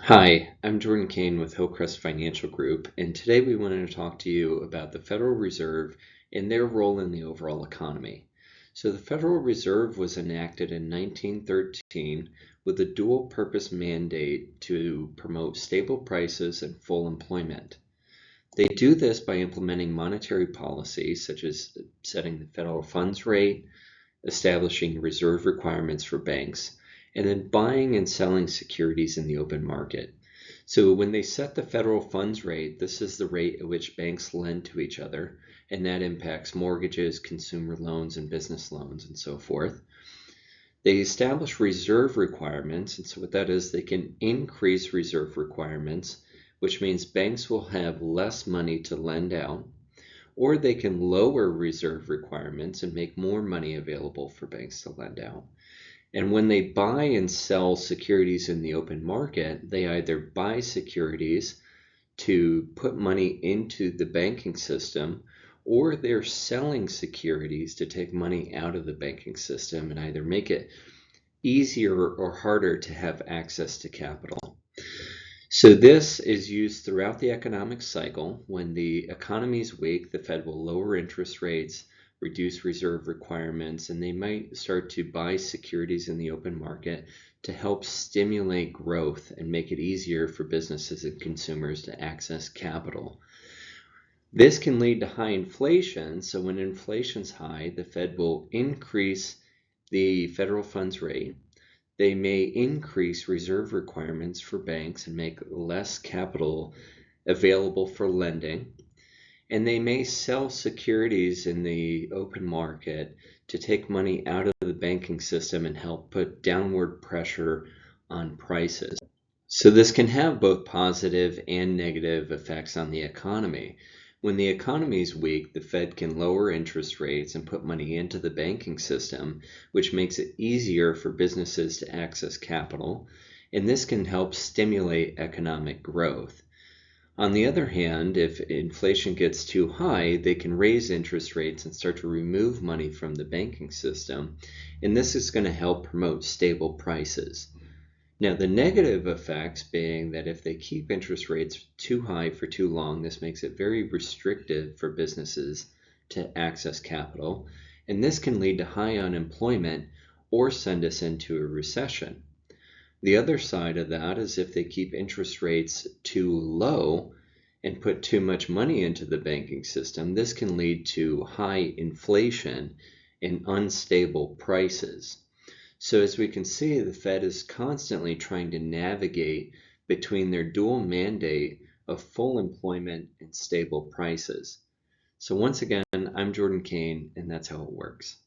Hi, I'm Jordan Kane with Hillcrest Financial Group, and today we wanted to talk to you about the Federal Reserve and their role in the overall economy. So the Federal Reserve was enacted in 1913 with a dual-purpose mandate to promote stable prices and full employment. They do this by implementing monetary policies such as setting the federal funds rate, establishing reserve requirements for banks, and then buying and selling securities in the open market. So when they set the federal funds rate, this is the rate at which banks lend to each other, and that impacts mortgages, consumer loans, and business loans, and so forth. They establish reserve requirements, and so what that is, they can increase reserve requirements, which means banks will have less money to lend out, or they can lower reserve requirements and make more money available for banks to lend out. And when they buy and sell securities in the open market, they either buy securities to put money into the banking system, or they're selling securities to take money out of the banking system and either make it easier or harder to have access to capital. So this is used throughout the economic cycle. When the economy is weak, the Fed will lower interest rates, reduce reserve requirements, and they might start to buy securities in the open market to help stimulate growth and make it easier for businesses and consumers to access capital. This can lead to high inflation. So when inflation's high, the Fed will increase the federal funds rate. They may increase reserve requirements for banks and make less capital available for lending. And they may sell securities in the open market to take money out of the banking system and help put downward pressure on prices. So this can have both positive and negative effects on the economy. When the economy is weak, the Fed can lower interest rates and put money into the banking system, which makes it easier for businesses to access capital, and this can help stimulate economic growth. On the other hand, if inflation gets too high, they can raise interest rates and start to remove money from the banking system, and this is going to help promote stable prices. Now, the negative effects being that if they keep interest rates too high for too long, this makes it very restrictive for businesses to access capital, and this can lead to high unemployment or send us into a recession. The other side of that is if they keep interest rates too low and put too much money into the banking system, this can lead to high inflation and unstable prices. So as we can see, the Fed is constantly trying to navigate between their dual mandate of full employment and stable prices. So once again, I'm Jordan Kane, and that's how it works.